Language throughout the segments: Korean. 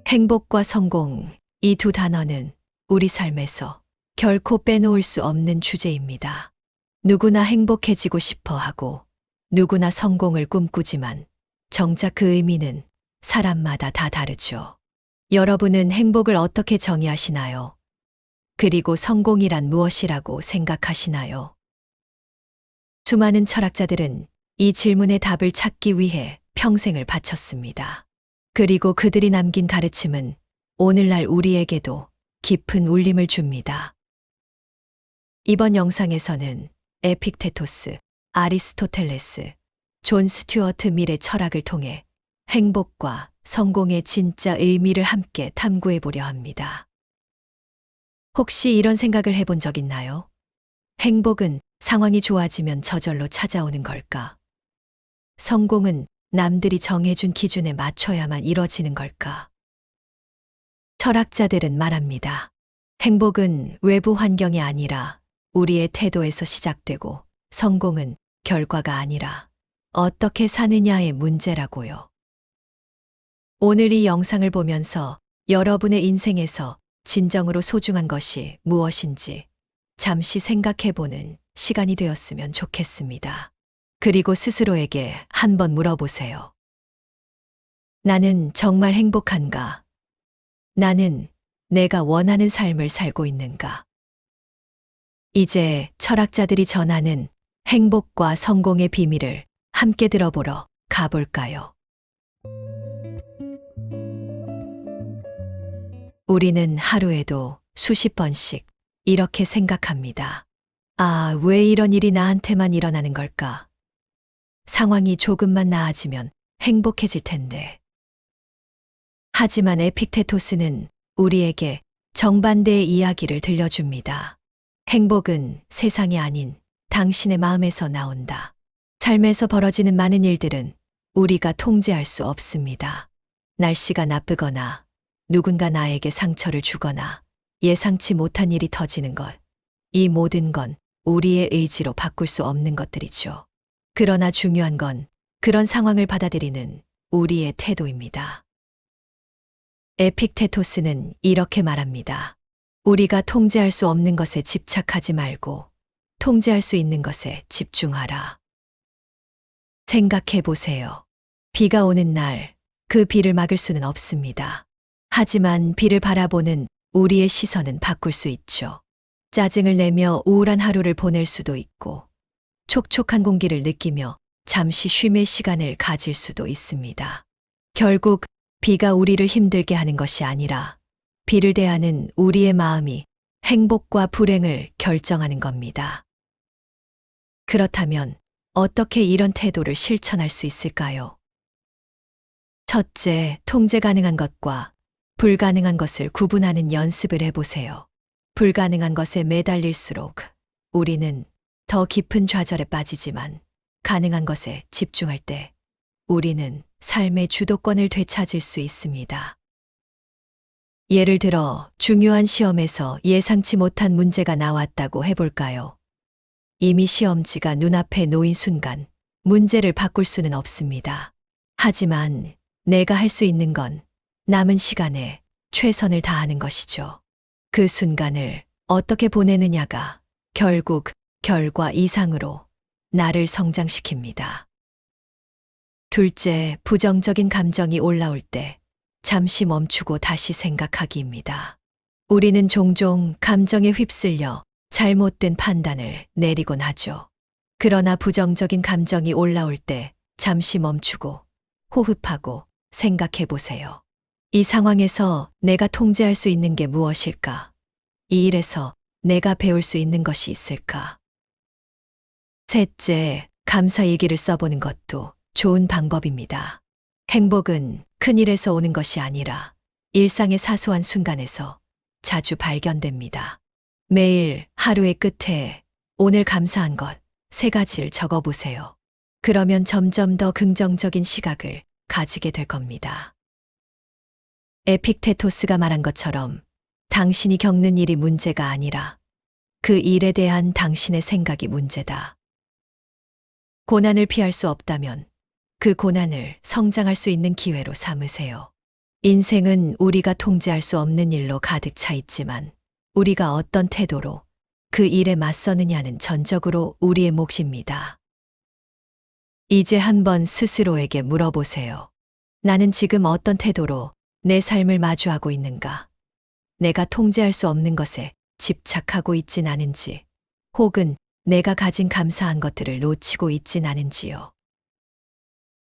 행복과 성공, 이 두 단어는 우리 삶에서 결코 빼놓을 수 없는 주제입니다. 누구나 행복해지고 싶어 하고 누구나 성공을 꿈꾸지만 정작 그 의미는 사람마다 다 다르죠. 여러분은 행복을 어떻게 정의하시나요? 그리고 성공이란 무엇이라고 생각하시나요? 수많은 철학자들은 이 질문의 답을 찾기 위해 평생을 바쳤습니다. 그리고 그들이 남긴 가르침은 오늘날 우리에게도 깊은 울림을 줍니다. 이번 영상에서는 에픽테토스, 아리스토텔레스, 존 스튜어트 밀의 철학을 통해 행복과 성공의 진짜 의미를 함께 탐구해 보려 합니다. 혹시 이런 생각을 해본 적 있나요? 행복은 상황이 좋아지면 저절로 찾아오는 걸까? 성공은 남들이 정해준 기준에 맞춰야만 이뤄지는 걸까? 철학자들은 말합니다. 행복은 외부 환경이 아니라 우리의 태도에서 시작되고 성공은 결과가 아니라 어떻게 사느냐의 문제라고요. 오늘 이 영상을 보면서 여러분의 인생에서 진정으로 소중한 것이 무엇인지 잠시 생각해보는 시간이 되었으면 좋겠습니다. 그리고 스스로에게 한번 물어보세요. 나는 정말 행복한가? 나는 내가 원하는 삶을 살고 있는가? 이제 철학자들이 전하는 행복과 성공의 비밀을 함께 들어보러 가볼까요? 우리는 하루에도 수십 번씩 이렇게 생각합니다. 아, 왜 이런 일이 나한테만 일어나는 걸까? 상황이 조금만 나아지면 행복해질 텐데. 하지만 에픽테토스는 우리에게 정반대의 이야기를 들려줍니다. 행복은 세상이 아닌 당신의 마음에서 나온다. 삶에서 벌어지는 많은 일들은 우리가 통제할 수 없습니다. 날씨가 나쁘거나 누군가 나에게 상처를 주거나 예상치 못한 일이 터지는 것. 이 모든 건 우리의 의지로 바꿀 수 없는 것들이죠. 그러나 중요한 건 그런 상황을 받아들이는 우리의 태도입니다. 에픽테토스는 이렇게 말합니다. 우리가 통제할 수 없는 것에 집착하지 말고 통제할 수 있는 것에 집중하라. 생각해 보세요. 비가 오는 날, 그 비를 막을 수는 없습니다. 하지만 비를 바라보는 우리의 시선은 바꿀 수 있죠. 짜증을 내며 우울한 하루를 보낼 수도 있고, 촉촉한 공기를 느끼며 잠시 쉼의 시간을 가질 수도 있습니다. 결국 비가 우리를 힘들게 하는 것이 아니라 비를 대하는 우리의 마음이 행복과 불행을 결정하는 겁니다. 그렇다면 어떻게 이런 태도를 실천할 수 있을까요? 첫째, 통제 가능한 것과 불가능한 것을 구분하는 연습을 해보세요. 불가능한 것에 매달릴수록 우리는 더 깊은 좌절에 빠지지만 가능한 것에 집중할 때 우리는 삶의 주도권을 되찾을 수 있습니다. 예를 들어 중요한 시험에서 예상치 못한 문제가 나왔다고 해볼까요? 이미 시험지가 눈앞에 놓인 순간 문제를 바꿀 수는 없습니다. 하지만 내가 할 수 있는 건 남은 시간에 최선을 다하는 것이죠. 그 순간을 어떻게 보내느냐가 결국 결과 이상으로 나를 성장시킵니다. 둘째, 부정적인 감정이 올라올 때 잠시 멈추고 다시 생각하기입니다. 우리는 종종 감정에 휩쓸려 잘못된 판단을 내리곤 하죠. 그러나 부정적인 감정이 올라올 때 잠시 멈추고 호흡하고 생각해 보세요. 이 상황에서 내가 통제할 수 있는 게 무엇일까? 이 일에서 내가 배울 수 있는 것이 있을까? 셋째, 감사일기를 써보는 것도 좋은 방법입니다. 행복은 큰 일에서 오는 것이 아니라 일상의 사소한 순간에서 자주 발견됩니다. 매일 하루의 끝에 오늘 감사한 것 3가지를 적어보세요. 그러면 점점 더 긍정적인 시각을 가지게 될 겁니다. 에픽테토스가 말한 것처럼 당신이 겪는 일이 문제가 아니라 그 일에 대한 당신의 생각이 문제다. 고난을 피할 수 없다면 그 고난을 성장할 수 있는 기회로 삼으세요. 인생은 우리가 통제할 수 없는 일로 가득 차 있지만 우리가 어떤 태도로 그 일에 맞서느냐는 전적으로 우리의 몫입니다. 이제 한번 스스로에게 물어보세요. 나는 지금 어떤 태도로 내 삶을 마주하고 있는가? 내가 통제할 수 없는 것에 집착하고 있진 않은지, 혹은 내가 가진 감사한 것들을 놓치고 있진 않은지요.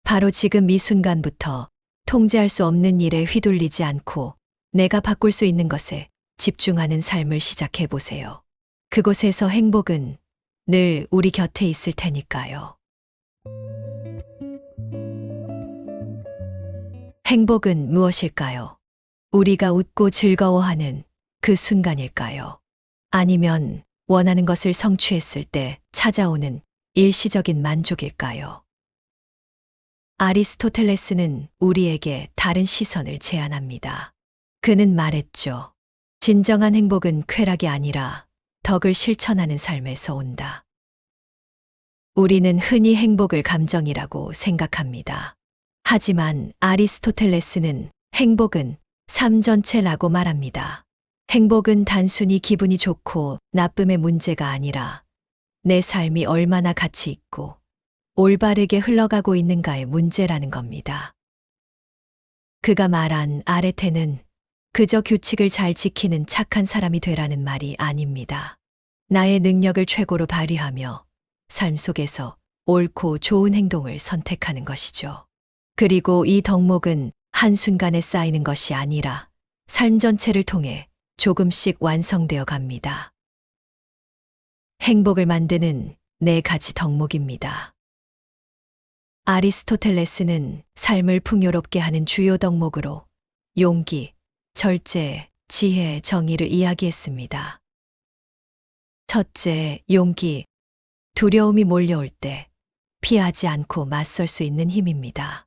바로 지금 이 순간부터 통제할 수 없는 일에 휘둘리지 않고 내가 바꿀 수 있는 것에 집중하는 삶을 시작해 보세요. 그곳에서 행복은 늘 우리 곁에 있을 테니까요. 행복은 무엇일까요? 우리가 웃고 즐거워하는 그 순간일까요? 아니면 원하는 것을 성취했을 때 찾아오는 일시적인 만족일까요? 아리스토텔레스는 우리에게 다른 시선을 제안합니다. 그는 말했죠. 진정한 행복은 쾌락이 아니라 덕을 실천하는 삶에서 온다. 우리는 흔히 행복을 감정이라고 생각합니다. 하지만 아리스토텔레스는 행복은 삶 전체라고 말합니다. 행복은 단순히 기분이 좋고 나쁨의 문제가 아니라 내 삶이 얼마나 가치 있고 올바르게 흘러가고 있는가의 문제라는 겁니다. 그가 말한 아레테는 그저 규칙을 잘 지키는 착한 사람이 되라는 말이 아닙니다. 나의 능력을 최고로 발휘하며 삶 속에서 옳고 좋은 행동을 선택하는 것이죠. 그리고 이 덕목은 한순간에 쌓이는 것이 아니라 삶 전체를 통해 조금씩 완성되어 갑니다. 행복을 만드는 4가지 덕목입니다. 아리스토텔레스는 삶을 풍요롭게 하는 주요 덕목으로 용기, 절제, 지혜, 정의를 이야기했습니다. 첫째, 용기. 두려움이 몰려올 때 피하지 않고 맞설 수 있는 힘입니다.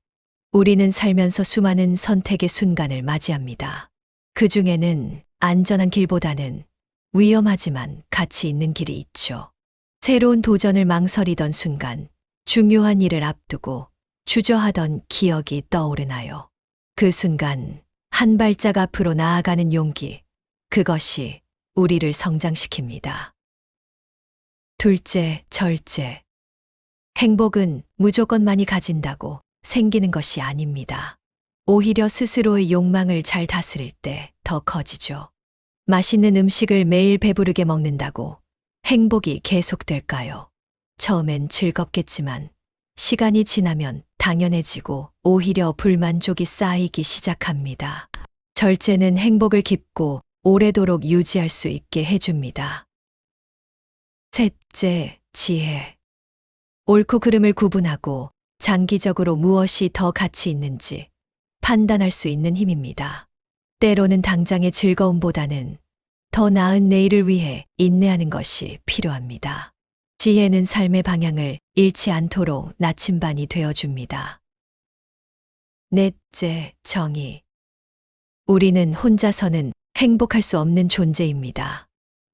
우리는 살면서 수많은 선택의 순간을 맞이합니다. 그 중에는 안전한 길보다는 위험하지만 가치 있는 길이 있죠. 새로운 도전을 망설이던 순간, 중요한 일을 앞두고 주저하던 기억이 떠오르나요? 그 순간, 한 발짝 앞으로 나아가는 용기, 그것이 우리를 성장시킵니다. 둘째, 절제. 행복은 무조건 많이 가진다고 생기는 것이 아닙니다. 오히려 스스로의 욕망을 잘 다스릴 때 더 커지죠. 맛있는 음식을 매일 배부르게 먹는다고 행복이 계속될까요? 처음엔 즐겁겠지만 시간이 지나면 당연해지고 오히려 불만족이 쌓이기 시작합니다. 절제는 행복을 깊고 오래도록 유지할 수 있게 해줍니다. 셋째, 지혜. 옳고 그름을 구분하고 장기적으로 무엇이 더 가치 있는지 판단할 수 있는 힘입니다. 때로는 당장의 즐거움보다는 더 나은 내일을 위해 인내하는 것이 필요합니다. 지혜는 삶의 방향을 잃지 않도록 나침반이 되어줍니다. 넷째, 정의. 우리는 혼자서는 행복할 수 없는 존재입니다.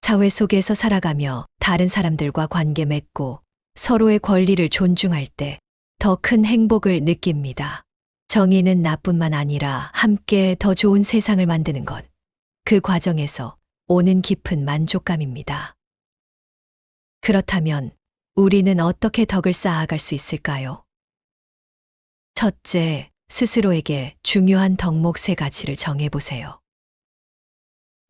사회 속에서 살아가며 다른 사람들과 관계 맺고 서로의 권리를 존중할 때 더 큰 행복을 느낍니다. 정의는 나뿐만 아니라 함께 더 좋은 세상을 만드는 것, 그 과정에서 오는 깊은 만족감입니다. 그렇다면 우리는 어떻게 덕을 쌓아갈 수 있을까요? 첫째, 스스로에게 중요한 덕목 3가지를 정해보세요.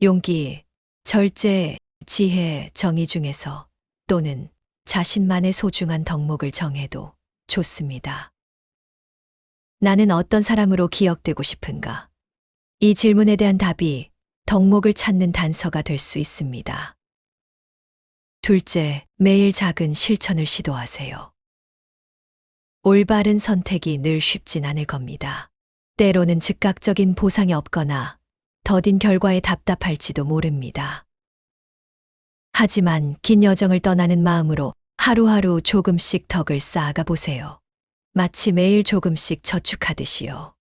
용기, 절제, 지혜, 정의 중에서 또는 자신만의 소중한 덕목을 정해도 좋습니다. 나는 어떤 사람으로 기억되고 싶은가? 이 질문에 대한 답이 덕목을 찾는 단서가 될 수 있습니다. 둘째, 매일 작은 실천을 시도하세요. 올바른 선택이 늘 쉽진 않을 겁니다. 때로는 즉각적인 보상이 없거나 더딘 결과에 답답할지도 모릅니다. 하지만 긴 여정을 떠나는 마음으로 하루하루 조금씩 덕을 쌓아가 보세요. 마치 매일 조금씩 저축하듯이요.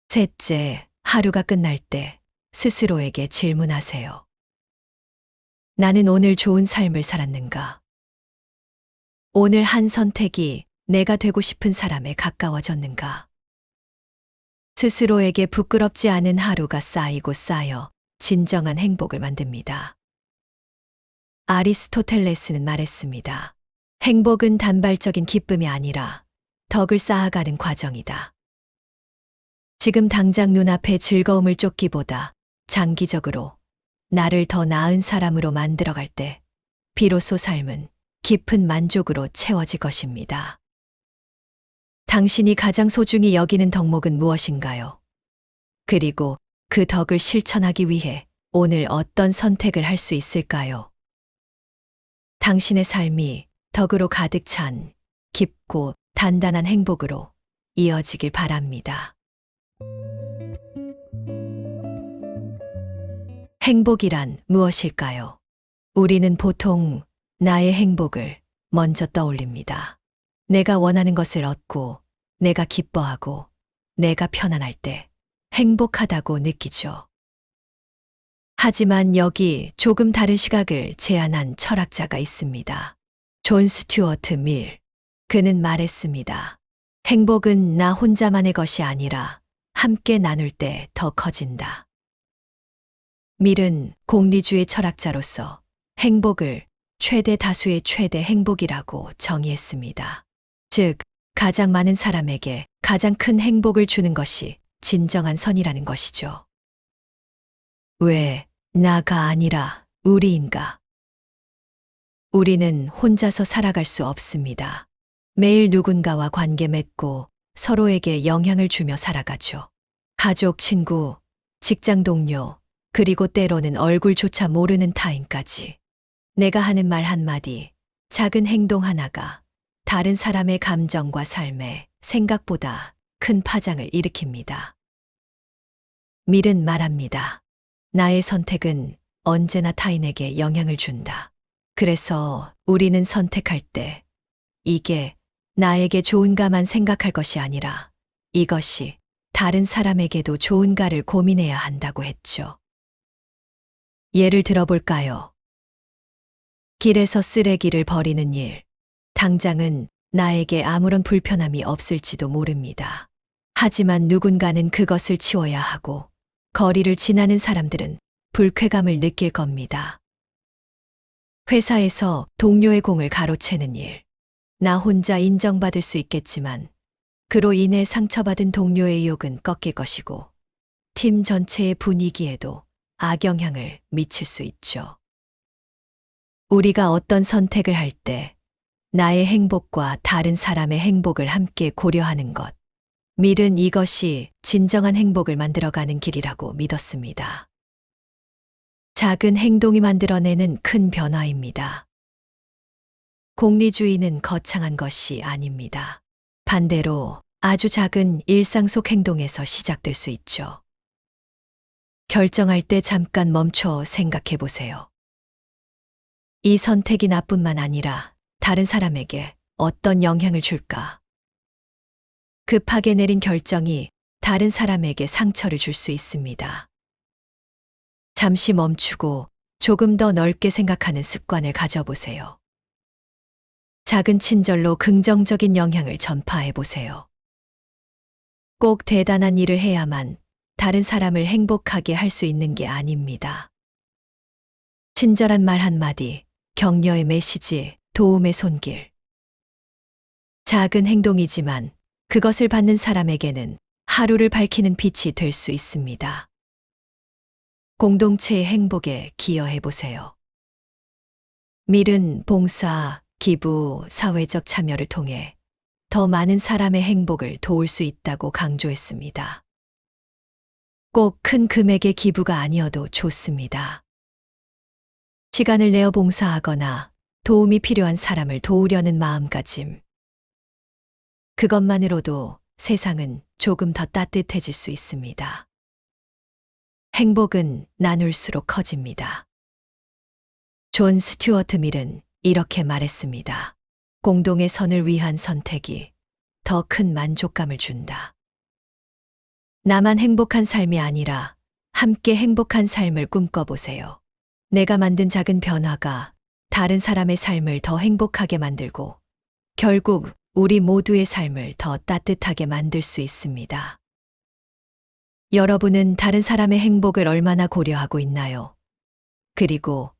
셋째, 하루가 끝날 때 스스로에게 질문하세요. 나는 오늘 좋은 삶을 살았는가? 오늘 한 선택이 내가 되고 싶은 사람에 가까워졌는가? 스스로에게 부끄럽지 않은 하루가 쌓이고 쌓여 진정한 행복을 만듭니다. 아리스토텔레스는 말했습니다. 행복은 단발적인 기쁨이 아니라 덕을 쌓아가는 과정이다. 지금 당장 눈앞의 즐거움을 쫓기보다 장기적으로 나를 더 나은 사람으로 만들어갈 때 비로소 삶은 깊은 만족으로 채워질 것입니다. 당신이 가장 소중히 여기는 덕목은 무엇인가요? 그리고 그 덕을 실천하기 위해 오늘 어떤 선택을 할 수 있을까요? 당신의 삶이 덕으로 가득 찬 깊고 단단한 행복으로 이어지길 바랍니다. 행복이란 무엇일까요? 우리는 보통 나의 행복을 먼저 떠올립니다. 내가 원하는 것을 얻고, 내가 기뻐하고, 내가 편안할 때 행복하다고 느끼죠. 하지만 여기 조금 다른 시각을 제안한 철학자가 있습니다. 존 스튜어트 밀. 그는 말했습니다. 행복은 나 혼자만의 것이 아니라 함께 나눌 때 더 커진다. 밀은 공리주의 철학자로서 행복을 최대 다수의 최대 행복이라고 정의했습니다. 즉, 가장 많은 사람에게 가장 큰 행복을 주는 것이 진정한 선이라는 것이죠. 왜 나가 아니라 우리인가? 우리는 혼자서 살아갈 수 없습니다. 매일 누군가와 관계 맺고 서로에게 영향을 주며 살아가죠. 가족, 친구, 직장 동료, 그리고 때로는 얼굴조차 모르는 타인까지. 내가 하는 말 한마디, 작은 행동 하나가 다른 사람의 감정과 삶에 생각보다 큰 파장을 일으킵니다. 밀은 말합니다. 나의 선택은 언제나 타인에게 영향을 준다. 그래서 우리는 선택할 때 이게 나에게 좋은가만 생각할 것이 아니라 이것이 다른 사람에게도 좋은가를 고민해야 한다고 했죠. 예를 들어볼까요? 길에서 쓰레기를 버리는 일. 당장은 나에게 아무런 불편함이 없을지도 모릅니다. 하지만 누군가는 그것을 치워야 하고 거리를 지나는 사람들은 불쾌감을 느낄 겁니다. 회사에서 동료의 공을 가로채는 일. 나 혼자 인정받을 수 있겠지만 그로 인해 상처받은 동료의 욕은 꺾일 것이고 팀 전체의 분위기에도 악영향을 미칠 수 있죠. 우리가 어떤 선택을 할 때 나의 행복과 다른 사람의 행복을 함께 고려하는 것. 밀은 이것이 진정한 행복을 만들어가는 길이라고 믿었습니다. 작은 행동이 만들어내는 큰 변화입니다. 공리주의는 거창한 것이 아닙니다. 반대로 아주 작은 일상 속 행동에서 시작될 수 있죠. 결정할 때 잠깐 멈춰 생각해 보세요. 이 선택이 나뿐만 아니라 다른 사람에게 어떤 영향을 줄까? 급하게 내린 결정이 다른 사람에게 상처를 줄 수 있습니다. 잠시 멈추고 조금 더 넓게 생각하는 습관을 가져보세요. 작은 친절로 긍정적인 영향을 전파해 보세요. 꼭 대단한 일을 해야만 다른 사람을 행복하게 할 수 있는 게 아닙니다. 친절한 말 한마디, 격려의 메시지, 도움의 손길. 작은 행동이지만 그것을 받는 사람에게는 하루를 밝히는 빛이 될 수 있습니다. 공동체의 행복에 기여해 보세요. 밀은 봉사, 기부, 사회적 참여를 통해 더 많은 사람의 행복을 도울 수 있다고 강조했습니다. 꼭 큰 금액의 기부가 아니어도 좋습니다. 시간을 내어 봉사하거나 도움이 필요한 사람을 도우려는 마음가짐. 그것만으로도 세상은 조금 더 따뜻해질 수 있습니다. 행복은 나눌수록 커집니다. 존 스튜어트 밀은 이렇게 말했습니다. 공동의 선을 위한 선택이 더 큰 만족감을 준다. 나만 행복한 삶이 아니라 함께 행복한 삶을 꿈꿔보세요. 내가 만든 작은 변화가 다른 사람의 삶을 더 행복하게 만들고 결국 우리 모두의 삶을 더 따뜻하게 만들 수 있습니다. 여러분은 다른 사람의 행복을 얼마나 고려하고 있나요? 그리고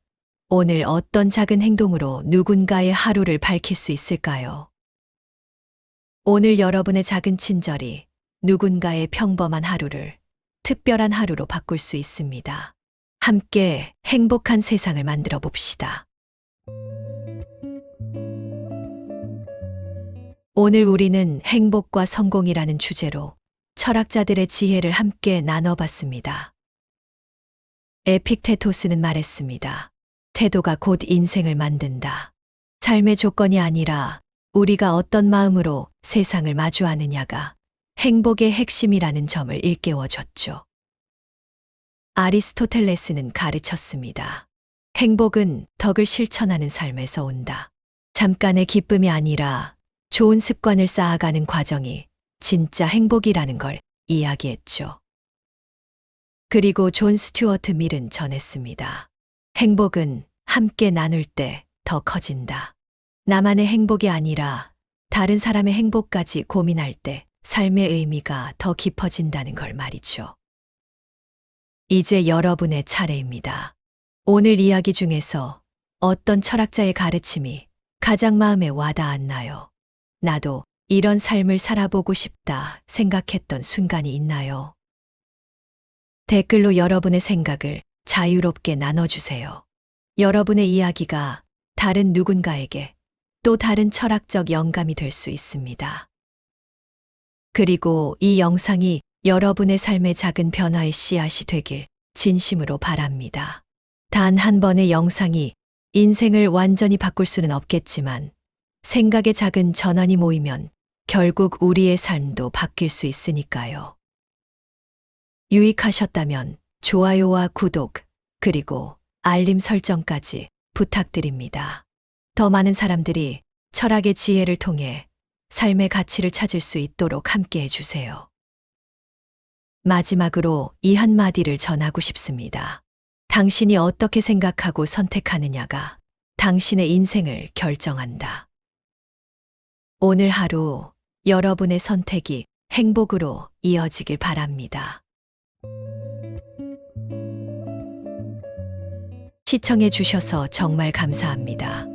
오늘 어떤 작은 행동으로 누군가의 하루를 밝힐 수 있을까요? 오늘 여러분의 작은 친절이 누군가의 평범한 하루를 특별한 하루로 바꿀 수 있습니다. 함께 행복한 세상을 만들어 봅시다. 오늘 우리는 행복과 성공이라는 주제로 철학자들의 지혜를 함께 나눠봤습니다. 에픽테토스는 말했습니다. 태도가 곧 인생을 만든다. 삶의 조건이 아니라 우리가 어떤 마음으로 세상을 마주하느냐가 행복의 핵심이라는 점을 일깨워줬죠. 아리스토텔레스는 가르쳤습니다. 행복은 덕을 실천하는 삶에서 온다. 잠깐의 기쁨이 아니라 좋은 습관을 쌓아가는 과정이 진짜 행복이라는 걸 이야기했죠. 그리고 존 스튜어트 밀은 전했습니다. 행복은 함께 나눌 때 더 커진다. 나만의 행복이 아니라 다른 사람의 행복까지 고민할 때 삶의 의미가 더 깊어진다는 걸 말이죠. 이제 여러분의 차례입니다. 오늘 이야기 중에서 어떤 철학자의 가르침이 가장 마음에 와닿았나요? 나도 이런 삶을 살아보고 싶다 생각했던 순간이 있나요? 댓글로 여러분의 생각을 자유롭게 나눠주세요. 여러분의 이야기가 다른 누군가에게 또 다른 철학적 영감이 될 수 있습니다. 그리고 이 영상이 여러분의 삶의 작은 변화의 씨앗이 되길 진심으로 바랍니다. 단 한 번의 영상이 인생을 완전히 바꿀 수는 없겠지만 생각의 작은 전환이 모이면 결국 우리의 삶도 바뀔 수 있으니까요. 유익하셨다면 좋아요와 구독, 그리고 알림 설정까지 부탁드립니다. 더 많은 사람들이 철학의 지혜를 통해 삶의 가치를 찾을 수 있도록 함께 해주세요. 마지막으로 이 한마디를 전하고 싶습니다. 당신이 어떻게 생각하고 선택하느냐가 당신의 인생을 결정한다. 오늘 하루 여러분의 선택이 행복으로 이어지길 바랍니다. 시청해 주셔서 정말 감사합니다.